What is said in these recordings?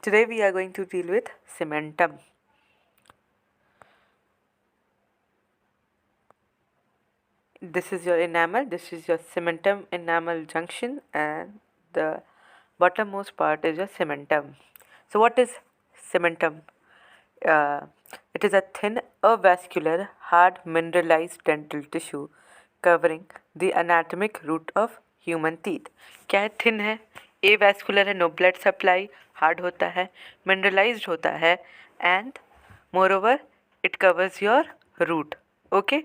Today we are going to deal with cementum. This is your enamel, this is your cementum enamel junction, and the bottommost part is your cementum. So what is cementum? It is a thin, avascular, hard mineralized dental tissue covering the anatomic root of human teeth. क्या है? Thin है, avascular है, no blood supply, hard होता है, mineralized होता है, and moreover it covers your root. Okay,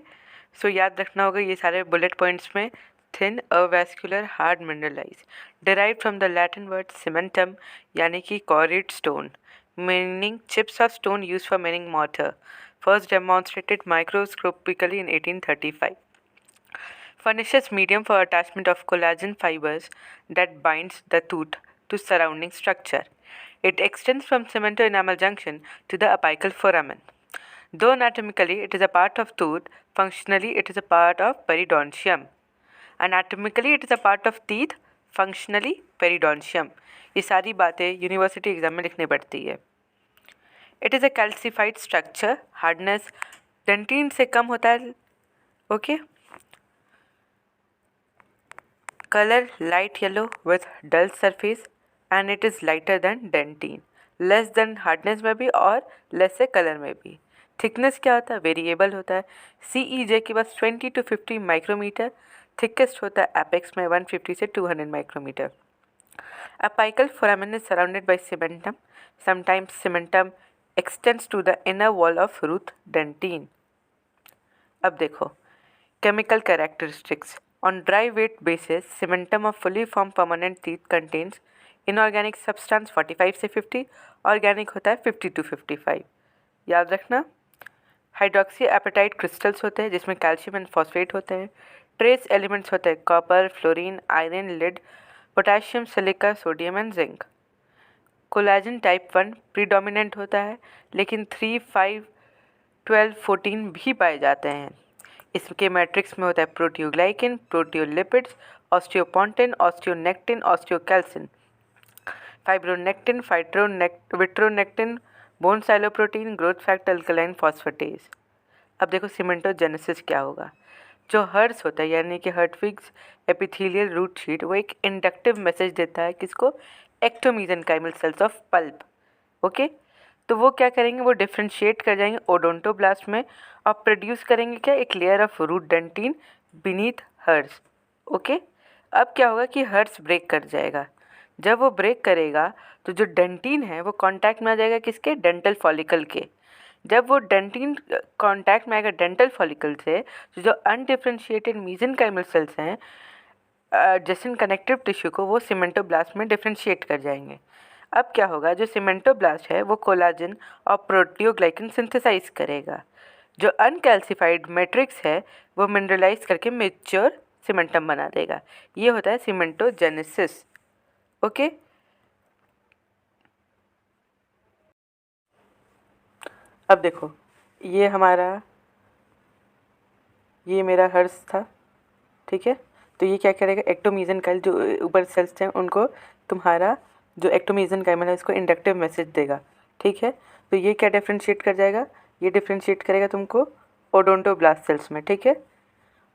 so याद रखना होगा ये सारे bullet points में. Thin, avascular, hard mineralized, derived from the Latin word cementum यानी कि quarried stone, meaning chips of stone used for mining mortar, first demonstrated microscopically in 1835. Furnishes medium for attachment of collagen fibers that binds the tooth to surrounding structure. It extends from cemento-enamel junction to the apical foramen. Though anatomically it is a part of tooth, functionally it is a part of periodontium. Anatomically it is a part of teeth, functionally periodontium. ये सारी बातें university exam में लिखनी पड़ती है. It is a calcified structure, hardness dentin से कम होता है. Okay. Color light yellow with dull surface and it is lighter than dentine. Less than hardness में भी और less से color में भी. Thickness क्या होता है? Variable होता है. CEJ के पास 20 to 50 माइक्रोमीटर. Thickest होता है apex में 150 से 200 micrometer. Apical foramen is surrounded by cementum. Sometimes cementum extends to the inner wall of root dentine. अब देखो chemical characteristics. On dry weight basis, cementum of fully formed permanent teeth contains inorganic substance 45 से 50, organic होता है 50 to 55. याद रखना. Hydroxy apatite crystals होते हैं जिसमें कैल्शियम एंड फॉस्फेट होते हैं. ट्रेस एलिमेंट्स होते हैं copper, fluorine, iron, lead, potassium, silica, sodium and zinc. Collagen type 1 predominant होता है लेकिन 3, 5, 12, 14 भी पाए जाते हैं. इसके मैट्रिक्स में होता है proteoglycan, proteolipids, osteopontin, osteonectin, osteocalcin, fibronectin, vitronectin, bone sialoprotein, growth factor, alkaline phosphatase. अब देखो सीमेंटोजेनेसिस क्या होगा. जो हर्ट्स होता है यानी कि हर्टविग्स एपिथेलियल रूट शीट, वो एक इंडक्टिव मैसेज देता है किसको? एक्टोमीसेनकाइमल सेल्स ऑफ पल्प. ओके, तो वो क्या करेंगे? वो डिफ्रेंशिएट कर जाएंगे ओडोंटोब्लास्ट में और प्रोड्यूस करेंगे क्या? एक layer of root dentin beneath हर्ट्स. ओके, अब क्या होगा कि हर्ट्स ब्रेक कर जाएगा. जब वो ब्रेक करेगा तो जो डेंटिन है वो कांटेक्ट में आ जाएगा किसके? डेंटल फॉलिकल के. जब वो डेंटिन कांटेक्ट में आएगा डेंटल फॉलिकल से तो जो अनडिफ्रेंशिएटेड मेसेनकाइमल सेल्स हैं जैसे कनेक्टिव टिश्यू को वो सीमेंटोब्लास्ट में डिफ्रेंशिएट कर जाएंगे. अब क्या होगा? जो सीमेंटोब्लास्ट है वो कोलाजन और प्रोटियोग्लाइकन सिंथेसाइज करेगा. जो अनकैल्सिफाइड मैट्रिक्स है वो मिनरलाइज करके मेच्योर सीमेंटम बना देगा. ये होता है सीमेंटोजेनेसिस. ओके, अब देखो ये मेरा हर्ष था. ठीक है, तो ये क्या करेगा? एक्टोमीसेनकाइमल जो ऊपर सेल्स हैं उनको तुम्हारा जो एक्टोमीसेनकाइमल है इसको इंडक्टिव मैसेज देगा. ठीक है, तो ये क्या डिफ्रेंशिएट कर जाएगा? ये डिफ्रेंशिएट करेगा तुमको ओडोंटोब्लास्ट सेल्स में. ठीक है,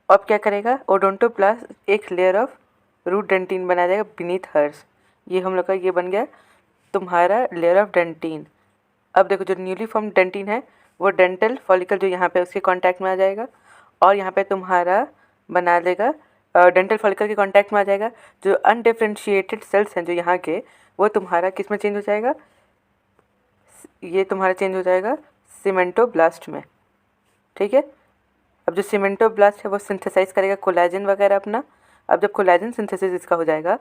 अब क्या करेगा? ओडोंटोब्लास्ट एक लेयर ऑफ रूट डेंटिन बना देगा बीनीथ हर्ट्स. ये हम लोग का ये बन गया तुम्हारा लेयर ऑफ डेंटिन. अब देखो जो न्यूली फॉर्म डेंटिन है वो डेंटल फॉलिकल जो यहाँ पे उसके कांटेक्ट में आ जाएगा और यहाँ पे तुम्हारा बना देगा डेंटल फॉलिकल के कांटेक्ट में आ जाएगा. जो अनडिफ्रेंशिएटेड सेल्स हैं जो यहाँ के वो तुम्हारा किस में चेंज हो जाएगा? ये तुम्हारा चेंज हो जाएगा सीमेंटोब्लास्ट में. ठीक है, अब जो सीमेंटोब्लास्ट है वो सिंथेसाइज करेगा कोलेजन वगैरह अपना. अब जब कोलेजन सिंथेसिस इसका हो जाएगा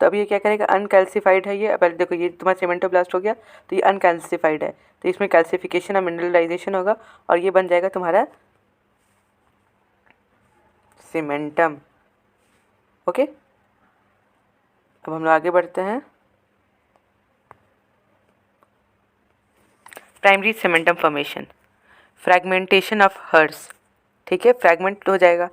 तो अब ये क्या करेगा? अनकैल्सिफाइड है ये. पहले देखो ये तुम्हारा सीमेंटोब्लास्ट हो गया तो ये अनकैल्सिफाइड है तो इसमें कैल्सिफिकेशन और मिनरलाइजेशन होगा और ये बन जाएगा तुम्हारा सीमेंटम. ओके, अब हम लोग आगे बढ़ते हैं. Primary cementum formation, fragmentation of हर्ट्स. ठीक है, फ्रैगमेंट हो जाएगा.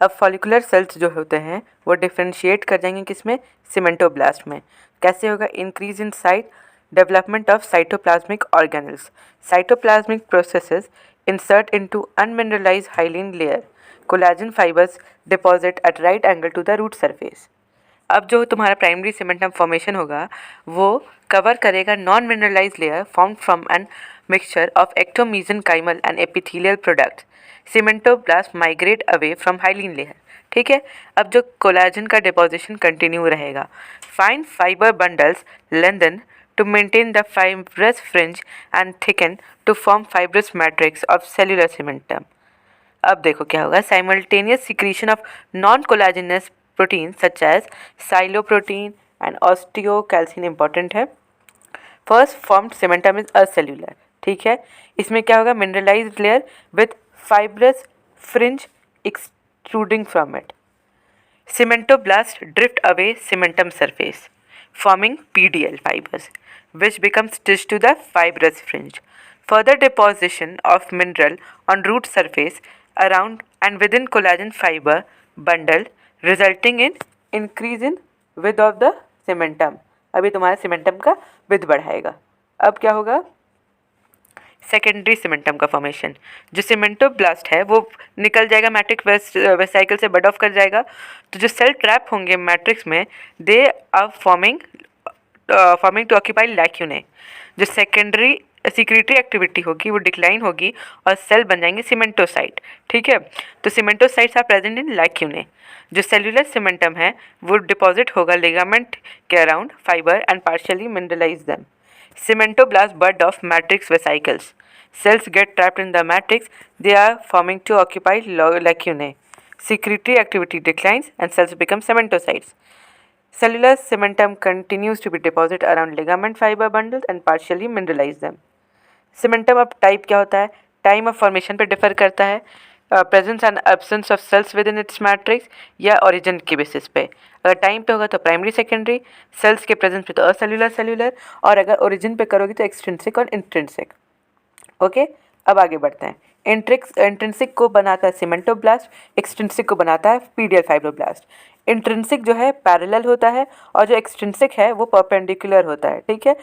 अब फॉलिकुलर सेल्स जो होते हैं वो डिफ्रेंशिएट कर जाएंगे किसमें? सीमेंटोब्लास्ट में. कैसे होगा? Increase in size development of cytoplasmic organelles. Cytoplasmic processes insert into unmineralized hyaline layer. Collagen fibers deposit at right angle to the root surface. अब जो तुम्हारा प्राइमरी सीमेंटम फॉर्मेशन होगा वो कवर करेगा non mineralize layer form from an mixture of ectomesenchymal and epithelial product. Cementoblast migrate away from hyaline layer. ठीक है. अब जो कोलाजन का डिपोजिशन कंटिन्यू रहेगा. Fine fibre bundles lengthen to maintain the fibrous fringe and thicken to form fibrous matrix of cellular cementum. अब देखो क्या होगा. Simultaneous secretion of non-collagenous proteins such as siloprotein and osteocalcin important है. First formed cementum is acellular. ठीक है. इसमें क्या होगा. Mineralized layer with fibrous fringe extruding from it. Cementoblast drift away cementum surface, forming PDL fibers, which become stitched to the fibrous fringe. Further deposition of mineral on root surface around and within collagen fiber bundle, resulting in increase in width of the cementum. अभी तुम्हारा cementum का width बढ़ाएगा. अब क्या होगा. Secondary cementum का formation. जो सीमेंटोब्लास्ट है वो निकल जाएगा मैट्रिक्स वेसाइकल से, बड ऑफ कर जाएगा. तो जो सेल ट्रैप होंगे मैट्रिक्स में, they are forming to occupy lacunae. जो सेकेंडरी सिक्रेटरी एक्टिविटी होगी वो डिक्लाइन होगी और सेल बन जाएंगे सीमेंटोसाइट. ठीक है. तो सीमेंटोसाइट्स आर प्रेजेंट इन लैक्यूने. जो सेलुलर सीमेंटम है वो डिपॉजिट होगा लिगामेंट के around fibre and partially mineralise them. Cementoblast bud of matrix vesicles. Cells get trapped in the matrix. They are forming to occupy lacunae. Secretory activity declines and cells become cementocytes. Cellular cementum continues to be deposited around ligament fiber bundles and partially mineralize them. Cementum अब type क्या होता है. Time of formation पे differ करता है. Presence and absence of cells within its matrix या origin के basis पे. अगर टाइम पे होगा तो प्राइमरी सेकेंडरी, सेल्स के प्रेजेंस पे तो असेल्युलर सेल्युलर, और अगर ओरिजिन पे करोगे तो एक्सट्रिंसिक और इंट्रिंसिक. ओके. अब आगे बढ़ते हैं. इंट्रिंसिक को बनाता है सीमेंटोब्लास्ट, एक्सट्रिंसिक को बनाता है पीडियल फाइब्रोब्लास्ट. इंट्रिंसिक जो है पैरेलल होता है और जो एक्सट्रिंसिक है वो परपेंडिकुलर होता है. ठीक है.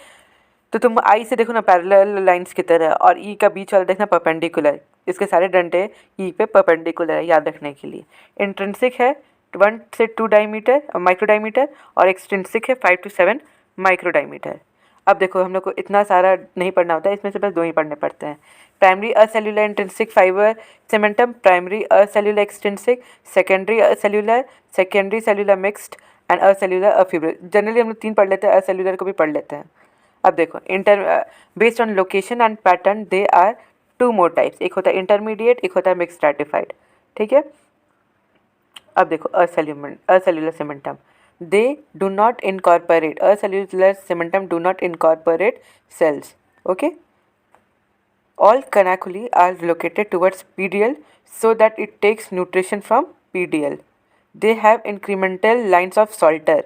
तो तुम आई से देखो ना पैरेलल लाइंस की तरह, और ई का बीच वाला देखना परपेंडिकुलर. इसके सारे डंडे ई पे परपेंडिकुलर है, याद रखने के लिए. इंट्रिंसिक है 1 से 2 डायमीटर माइक्रो डायमीटर और एक्सट्रिंसिक है 5 to 7 माइक्रो डायमीटर. अब देखो हम लोग को इतना सारा नहीं पढ़ना होता है, इसमें से बस 2 ही पढ़ने पड़ते हैं. Primary acellular intrinsic fibre cementum, primary acellular extrinsic, secondary cellular mixed and acellular afibrillar. Generally हम लोग 3 पढ़ लेते हैं, असेल्युलर को भी पढ़ लेते हैं. अब देखो based on location and pattern they are 2 more types. एक होता है इंटरमीडिएट, एक होता है मिक्स स्ट्रैटिफाइड. ठीक है. अब देखो acellular cementum, they do not incorporate. Acellular cementum do not incorporate cells. Okay. All canaculi are located towards PDL so that it takes nutrition from PDL. They have incremental lines of Salter,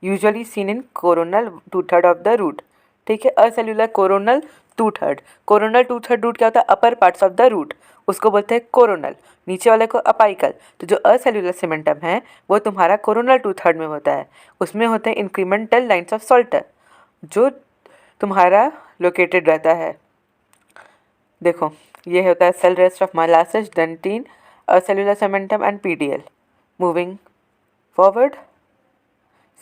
usually seen in coronal 2/3 of the root. ठीक है. Acellular coronal 2/3. Coronal 2/3 root क्या होता है. अपर parts of the root, उसको बोलते हैं coronal. नीचे वाले को अपाइकल. तो जो असेल्युलर सीमेंटम है वो तुम्हारा कोरोनल 2/3 में होता है. उसमें होते हैं इंक्रीमेंटल लाइन्स ऑफ सॉल्टर जो तुम्हारा लोकेटेड रहता है. देखो ये होता है cell rest of Malassez, dentin, acellular cementum and PDL. Moving forward,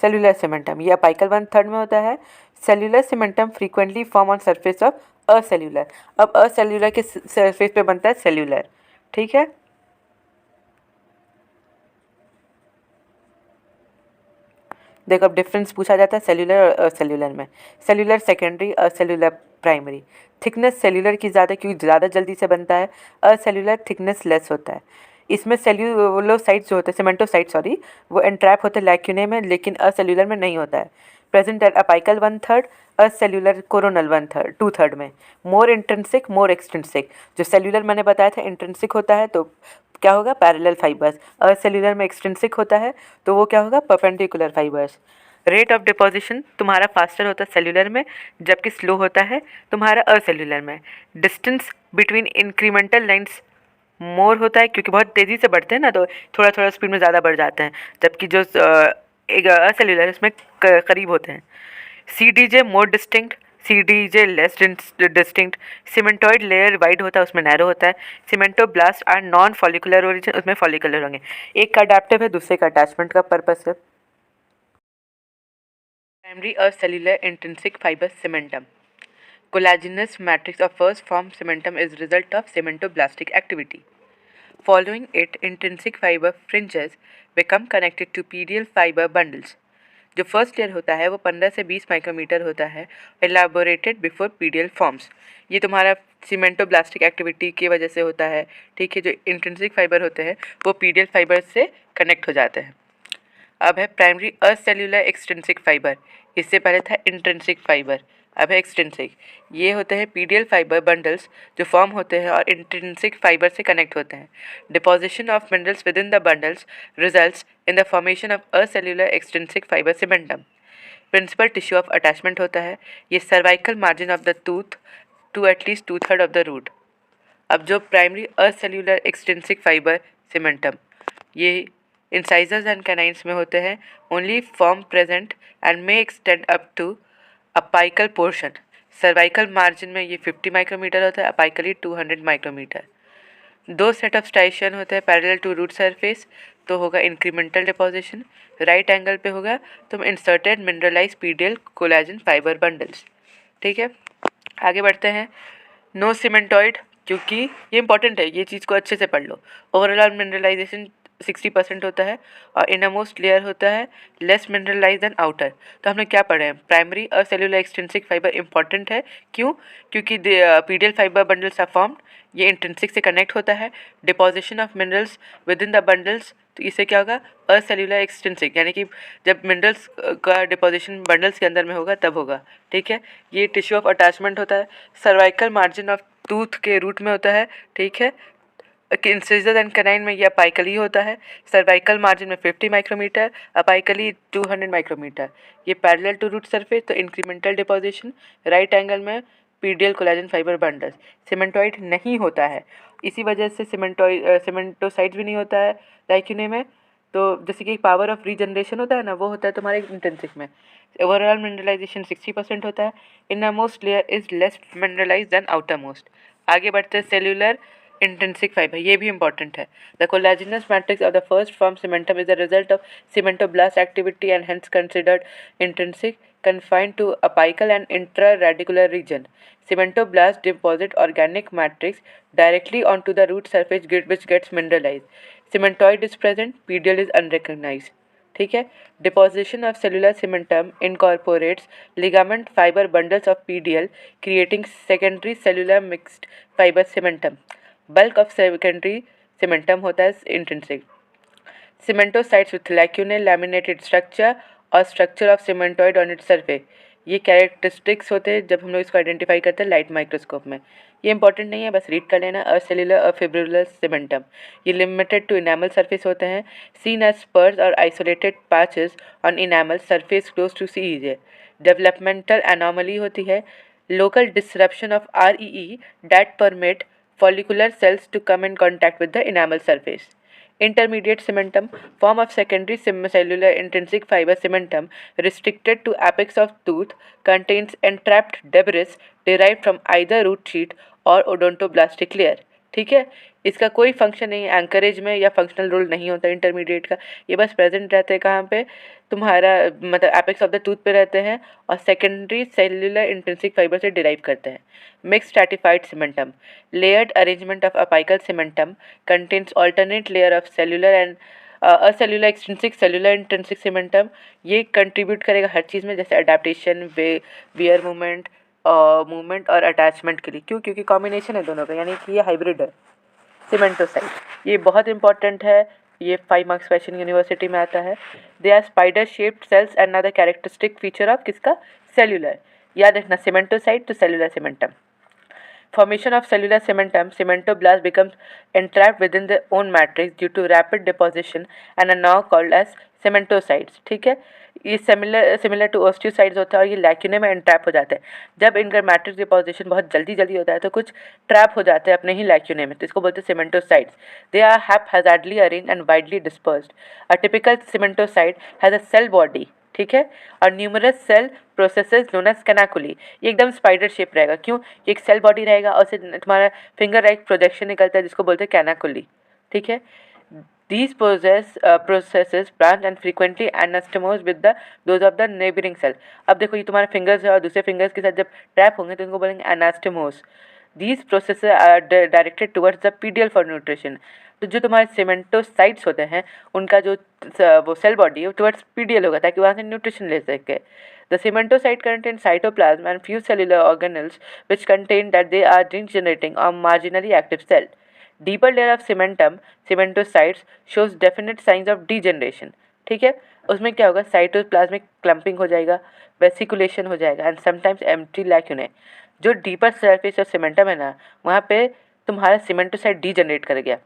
cellular cementum ये अपाइकल 1/3 में होता है. Cellular cementum frequently form on surface of acellular. अब असेल्युलर के सरफेस पे बनता है सेल्युलर. ठीक है. देखो अब डिफरेंस पूछा जाता है सेल्युलर और असेल्युलर में. Cellular secondary, acellular primary. Thickness cellular की ज़्यादा क्योंकि ज़्यादा जल्दी से बनता है. असेल्युलर थिकनेस लेस होता है. इसमें सेल्युलोसाइट्स जो होते हैं, सीमेंटोसाइट सॉरी, वो एंट्रैप होते हैं लैक्यूने में, लेकिन असेल्युलर में नहीं होता है. Present at apical 1/3, acellular coronal 2/3 में. मोर इंट्रिंसिक, मोर एक्सट्रिंसिक. जो सेल्युलर मैंने बताया था इंट्रिंसिक होता है तो क्या होगा पैरेलल फाइबर्स. असेल्युलर में एक्सट्रिंसिक होता है तो वो क्या होगा perpendicular fibres. Rate of deposition तुम्हारा फास्टर होता है सेल्युलर में, जबकि स्लो होता है तुम्हारा असेल्युलर में. डिस्टेंस बिटवीन इंक्रीमेंटल लाइन्स मोर होता है क्योंकि बहुत तेज़ी से बढ़ते हैं ना, तो थोड़ा थोड़ा स्पीड में ज़्यादा बढ़ जाते हैं, जबकि जो एक असेल्युलर उसमें करीब होते हैं. CDJ more distinct, CDJ less distinct. Cementoid layer wide होता है, उसमें नैरो होता है। Cementoblast are non follicular origin, उसमें फॉलिकुलर होंगे। एक का अडेप्टिव है, दूसरे का अटैचमेंट का पर्पस है। प्राइमरी और cellular intrinsic fibre cementum. Collagenous matrix of first form cementum is result of cementoblastic activity. Following it, intrinsic fiber fringes become connected to PDL fiber bundles. जो फर्स्ट लेयर होता है वो 15 से 20 micrometer होता है, elaborated before पीडियल forms. ये तुम्हारा सीमेंटोब्लास्टिक activity की वजह से होता है, ठीक है। जो इंट्रिंसिक फाइबर होते हैं वो पीडियल फाइबर से कनेक्ट हो जाते हैं। अब है प्राइमरी असेल्यूलर एक्सट्रिंसिक फाइबर, इससे पहले था इंट्रिंसिक फाइबर, अब है एक्सट्रिंसिक। ये होते हैं पीडियल फाइबर बंडल्स जो फॉर्म होते हैं और इंट्रिंसिक फाइबर से कनेक्ट होते हैं। Deposition of minerals within the bundles results in the formation of acellular extrinsic fibre cementum. Principal tissue of attachment होता है ये cervical margin of the tooth to at least 2/3 of the root. अब जो primary acellular extrinsic fibre cementum, ये incisors and canines में होते हैं, only form present and may extend up to apical portion. Cervical margin में ये 50 माइक्रोमीटर होता है, अपाइकली 200 माइक्रोमीटर। दो सेट ऑफ स्ट्राइशन होते हैं पैरेलल टू रूट सरफेस, तो होगा इंक्रीमेंटल डिपोजिशन। राइट एंगल पे होगा तो inserted mineralise पीडियल collagen fibre bundles, ठीक है। आगे बढ़ते हैं। नो सीमेंटॉइड, क्योंकि ये इंपॉर्टेंट है, ये चीज़ को अच्छे से पढ़ लो। ओवरऑल मिनरलाइजेशन 60% होता है और इनरमोस्ट लेयर होता है लेस मिनरलाइज देन आउटर। तो हमने क्या पढ़े हैं, प्राइमरी और सेल्यूलर एक्सट्रिंसिक फाइबर इंपॉर्टेंट है। क्यों? क्योंकि PDL fibre bundles are formed, ये इंट्रिंसिक से कनेक्ट होता है। Deposition of minerals within the bundles, तो इससे क्या होगा, असेल्यूलर एक्सट्रिंसिक, यानी कि जब मिनरल्स का डिपोजिशन बंडल्स के अंदर में होगा तब होगा, ठीक है। ये टिश्यू ऑफ अटैचमेंट होता है, सर्वाइकल मार्जिन ऑफ टूथ के रूट में होता है, ठीक है। इंसिजर एंड कैनाइन में ये अपाइकली होता है, सर्वाइकल मार्जिन में 50 माइक्रोमीटर, अपाइकली 200 माइक्रोमीटर। ये पैरेलल टू रूट सरफेस, तो इंक्रीमेंटल डिपोजिशन। राइट एंगल में पीडियल कोलाजन फाइबर बंडल्स। सीमेंटॉइड नहीं होता है, इसी वजह से सीमेंटोसाइट्स भी नहीं होता है लाइक्यूने में। तो जैसे कि पावर ऑफ रीजनरेशन होता है ना, वो होता है तुम्हारे इंटेंसिक में। ओवरऑल मिनरलाइजेशन 60% होता है। Inner most layer is less mineralize than outer most. आगे बढ़ते हैं सेल्यूलर इंट्रिंसिक फाइबर, ये भी इंपॉर्टेंट है। The collagenous matrix of the first form cementum is the result of cementoblast activity and hence considered intrinsic, confined to apical and intra-radicular region. Cementoblasts deposit organic matrix directly onto the root surface which gets mineralized. Cementoid is present, pedial is unrecognized. ठीक है। Deposition of cellular cementum incorporates ligament fibre bundles of PDL creating secondary cellular mixed fibre cementum. Bulk of secondary cementum होता है intrinsic. Cementocytes with lacunal laminated structure और structure of cementoid on its surface, ये characteristics होते हैं जब हम लोग इसको आइडेंटिफाई करते हैं लाइट माइक्रोस्कोप में। ये इंपॉर्टेंट नहीं है, बस रीड कर लेना। असेल्युलर और फिब्रिलर सीमेंटम, ये लिमिटेड टू इनामल सरफेस होते हैं, सीन एज स्पर्स और isolated patches on enamel surface close to CEJ. Developmental anomaly होती है, local disruption of REE that permit follicular cells to come in contact with the enamel surface. Intermediate cementum, form of secondary cellular intrinsic fiber cementum restricted to apex of tooth, contains entrapped debris derived from either root sheet or odontoblastic layer. ठीक है, इसका कोई function नहीं है, encourage में या functional role नहीं होता इंटरमीडिएट का। ये बस प्रेजेंट रहते हैं कहाँ पे, तुम्हारा मतलब एपेक्स ऑफ द टूथ पे रहते हैं और सेकेंडरी सेल्यूलर इंट्रिंसिक फाइबर से डिराइव करते हैं। Mix stratified cementum, layered arrangement of apical cementum contains alternate layer of cellular and acellular extrinsic cellular intrinsic cementum. ये कंट्रीब्यूट करेगा हर चीज़ में, जैसे अडेप्टेशन, वियर मूवमेंट और अटैचमेंट के लिए। क्यों? क्योंकि कॉम्बिनेशन है दोनों का, यानी कि ये हाइब्रिड है सीमेंटोसाइट। ये बहुत इंपॉर्टेंट है, ये 5 मार्क्स क्वेश्चन यूनिवर्सिटी में आता है। They are spider shaped cells and another characteristic feature of किसका, सेल्यूलर। याद रखना, सीमेंटोसाइट तो cellular cementum. Formation of cellular cementum, cementoblast becomes entrapped within their own matrix due to rapid deposition and are now called as cementocytes. ठीक है, ये similar to osteocytes होता है और ये लैक्यूने में एंट्रैप हो जाते हैं। जब इनका मैट्रिक्स डिपोजिशन बहुत जल्दी होता है तो कुछ ट्रैप हो जाते हैं अपने ही लैक्यूने में, तो इसको बोलते हैं cementocytes. They are haphazardly arranged and widely dispersed. A typical cementocyte has a cell body ठीक है। और numerous cell processes known as canaliculi, ये एकदम स्पाइडर शेप रहेगा। क्यों? ये एक सेल बॉडी रहेगा और से तुम्हारा फिंगर एक प्रोजेक्शन निकलता है जिसको बोलते हैं कैनाकुली, ठीक है। These processes branch and frequently anastomose with the those of the neighboring cell. अब देखो ये तुम्हारे फिंगर्स है और दूसरे फिंगर्स के साथ जब ट्रैप होंगे तो इनको बोलेंगे anastomose. These processes are directed towards the PDL for nutrition. तो जो तुम्हारे सीमेंटोसाइट्स होते हैं उनका जो वो सेल बॉडी है टुवर्ड्स PDL होगा ताकि वहाँ से न्यूट्रिशन ले सके. The cementocyte contain cytoplasm and few cellular organelles which contain that they are degenerating or marginally active cell. Deeper layer of cementum, cementocytes shows definite signs of degeneration. ठीक है, उसमें क्या होगा, साइटोप्लाज्मिक क्लम्पिंग हो जाएगा, वेसिकुलेशन हो जाएगा एंड समटाइम्स एम्प्टी लैक्यूने. जो डीपर सरफेस ऑफ सीमेंटम है ना, वहाँ पे तुम्हारा सीमेंटोसाइट डीजनरेट कर गया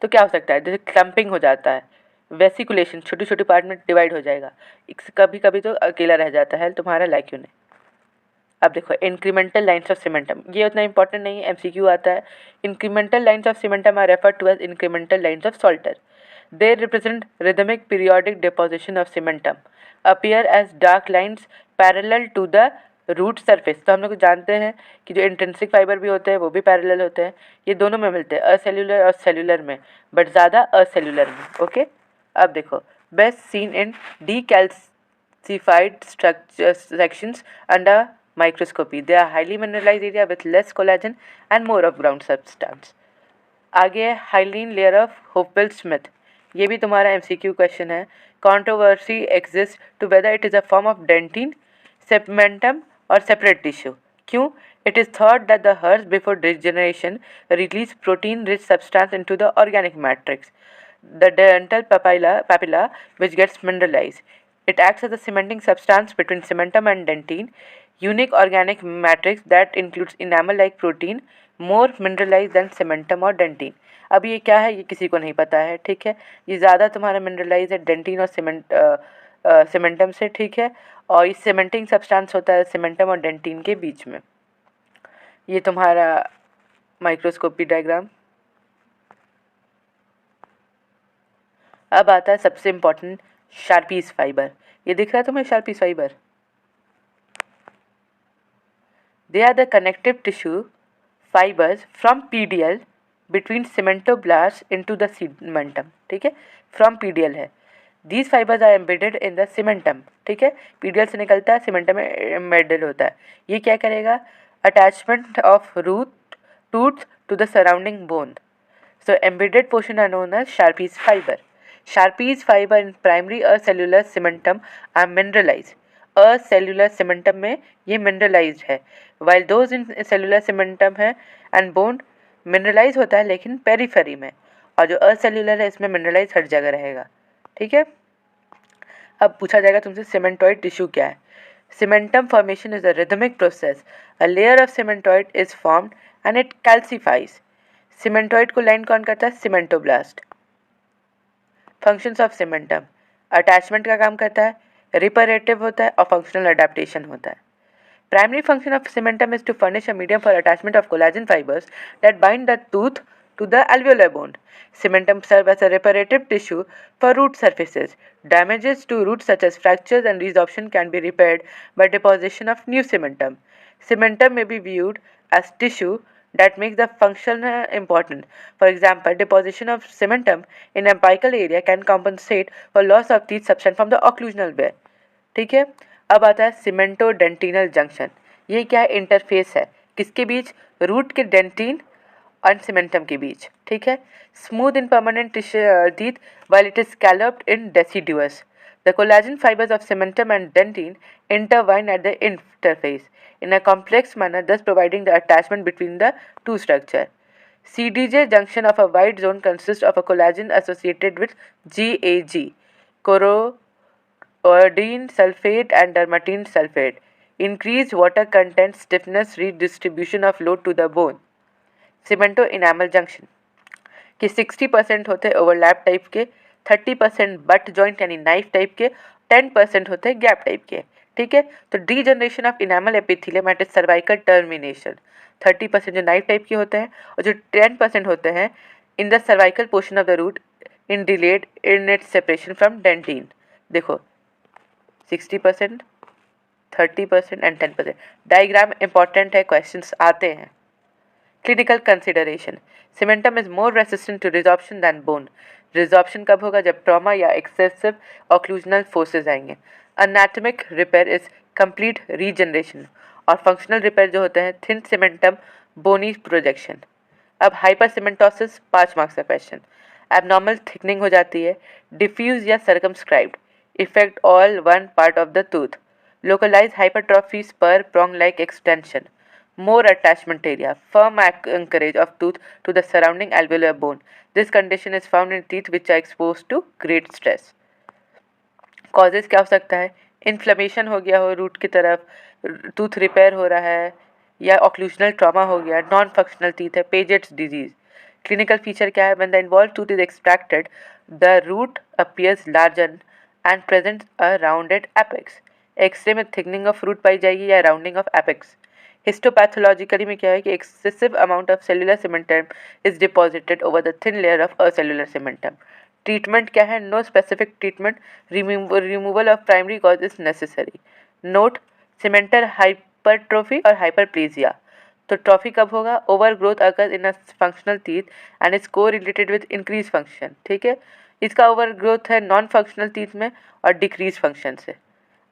तो क्या हो सकता है, जैसे क्लम्पिंग हो जाता है, वेसिकुलेशन छोटी छोटी पार्ट में डिवाइड हो जाएगा, कभी कभी तो अकेला रह जाता है तुम्हारा लैक्यूने. अब देखो इंक्रीमेंटल लाइन्स ऑफ सीमेंटम, ये उतना इंपॉर्टेंट नहीं है, एमसीक्यू आता है. Incremental lines of cementum are referred to as incremental lines of Salter. They represent rhythmic periodic deposition of cementum, appear as dark lines parallel to the root surface. तो हम लोग जानते हैं कि जो इंट्रिंसिक फाइबर भी होते हैं वो भी पैरेलल होते हैं, ये दोनों में मिलते हैं, असेल्यूलर और सेल्यूलर में, बट ज़्यादा असेल्यूलर में. ओके, अब देखो best seen in decalcified structures sections under microscopy. They are highly mineralized area with less collagen and more of ground substance. आगे है hyaline layer of Hopewell Smith. ये भी तुम्हारा एमसीक्यू क्वेश्चन है. Controversy exist to whether it is a form of dentin, cementum और separate tissue. क्यों? It is thought that the hairs before degeneration release protein-rich substance into the organic matrix, the dental papilla, which gets mineralized. It acts as a cementing substance between cementum and dentine, unique organic matrix that includes enamel-like protein, more mineralized than cementum और dentine. अब ये क्या है ये किसी को नहीं पता है, ठीक है. ये ज़्यादा तुम्हारा मिनरलाइज है डेंटिन और सीमेंटम से, ठीक है. और ये सीमेंटिंग सब्सटेंस होता है सीमेंटम और डेंटिन के बीच में. ये तुम्हारा माइक्रोस्कोपी डायग्राम. अब आता है सबसे इम्पोर्टेंट शार्पीज फाइबर. ये दिख रहा है तुम्हें Sharpey's fibre? They are the connective tissue fibres from PDL between cementoblast into the cementum, ठीक है. फ्रॉम PDL है. These fibres are embedded in the cementum, ठीक है. PDL से निकलता है, सीमेंटम में एम्बेडेड होता है. ये क्या करेगा, attachment of root tooth to the surrounding bone. So embedded portion are known as Sharpie's fiber. Sharpie's fiber in primary acellular cementum are mineralized. Acellular cementum में ये mineralized है, while those in cellular cementum है and bone mineralized होता है लेकिन periphery में, और जो acellular है इसमें mineralized हर जगह रहेगा, ठीक है. अब पूछा जाएगा तुमसे cementoid tissue क्या है. Cementum formation is a rhythmic process. A layer of cementoid is formed and it calcifies. सीमेंटोइड को लाइन कौन करता है, सीमेंटोब्लास्ट. फंक्शंस ऑफ सीमेंटम, अटैचमेंट का काम करता है, रिपरेटिव होता है और फंक्शनल अडेप्टेशन होता है. Primary function of cementum is to furnish a medium for attachment of collagen fibres that bind the tooth to the alveolar bone. Cementum serve as a reparative tissue for root surfaces. Damages to roots such as fractures and resorption can be repaired by deposition of new cementum. Cementum may be viewed as tissue that makes the function important. For example, deposition of cementum in apical area can compensate for loss of teeth substance from the occlusal wear. ठीक है. अब आता है सीमेंटोडेंटिनल junction. ये क्या है, interface है किसके बीच, रूट के डेंटिन और सीमेंटम के बीच, ठीक है. Smooth in permanent teeth while it is scalloped in deciduous. The collagen fibers of cementum and dentine intertwine at the interface in a complex manner, thus providing the attachment between the two structures. CDJ junction of a wide zone consists of a collagen associated with GAG, choroidine sulfate and dermatine sulfate. Increased water content, stiffness, redistribution of load to the bone. Cemento enamel junction कि 60% होते हैं overlap type के, 30% butt joint यानी knife type के, 10% होते हैं gap type के, ठीक है. तो degeneration of enamel epithelium at cervical termination, 30% जो नाइफ टाइप के होते हैं और जो 10% होते हैं in the cervical portion of the root in delayed in its separation from dentin. देखो 60%, 30% एंड 10%। डायग्राम इंपॉर्टेंट है, क्वेश्चंस आते हैं। Clinical consideration, cementum is more resistant to resorption than bone. Resorption कब होगा? जब ट्रॉमा या एक्सेसिव ऑक्लूजनल फोर्सेज आएंगे। Anatomic repair is complete regeneration, और फंक्शनल रिपेयर जो होते हैं थिन सीमेंटम बोनी प्रोजेक्शन। अब हाइपर सीमेंटोसिस 5 मार्क्स का क्वेश्चन। एबनॉर्मल थिकनिंग हो जाती है, डिफ्यूज या circumscribed, effect all one part of the tooth, localize hypertrophy spur prong like extension, more attachment area, firm anchorage of tooth to the surrounding alveolar bone. This condition is found in teeth which are exposed to great stress. Causes क्या हो सकता है? Inflammation हो गया हो root की तरफ, tooth repair हो रहा है, या ऑक्लूजनल ट्रॉमा हो गया, नॉन फंक्शनल टीथ है, पेजेट्स डिजीज। क्लिनिकल फीचर क्या है? When the involve tooth is extracted the root appears larger and present a rounded apex. X ray में थिकनिंग ऑफ रूट पाई जाएगी या राउंडिंग ऑफ एपेक्स। हिस्टोपैथोलॉजिकली में क्या है कि excessive amount of cellular cementum is deposited over the thin layer of acellular cementum. Treatment क्या है? No specific treatment, removal of primary cause is necessary. Note, cemental hypertrophy और हाइपरप्लेजिया। तो trophy कब होगा? ओवर ग्रोथ अगर in a functional teeth and is correlated with increase function. ठीक है, इसका ओवर ग्रोथ है नॉन फंक्शनल टीथ में और डिक्रीज फंक्शन से।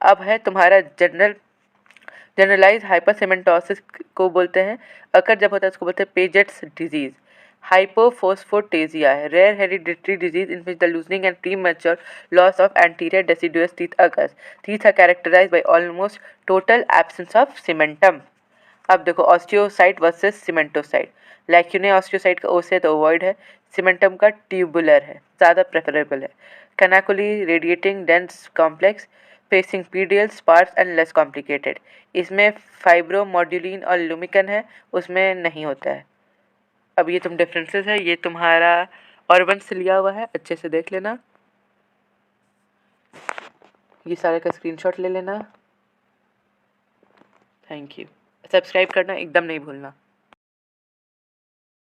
अब है तुम्हारा जनरलाइज हाइपरसीमेंटोसिस को बोलते हैं, अगर जब होता है उसको बोलते हैं पेजेट्स डिजीज। हाइपोफोस्फोटेजिया है, rare hereditary disease in which the loosening and premature loss of anterior deciduous teeth occurs. Teeth are characterized by almost total absence of cementum. अब देखो osteocyte versus cementocyte. Lacunae osteocyte का ओ से तो avoid है, cementum का tubular है, ज़्यादा प्रेफरेबल है। Canaliculi radiating dense complex facing PDL sparse and less complicated. इसमें फाइब्रोमोड्यूलिन और लुमिकन है, उसमें नहीं होता है। अब ये तुम डिफरेंसेस है, ये तुम्हारा ऑर्बन से लिया हुआ है, अच्छे से देख लेना। ये सारे का स्क्रीनशॉट ले लेना। Thank you. सब्सक्राइब करना एकदम नहीं भूलना।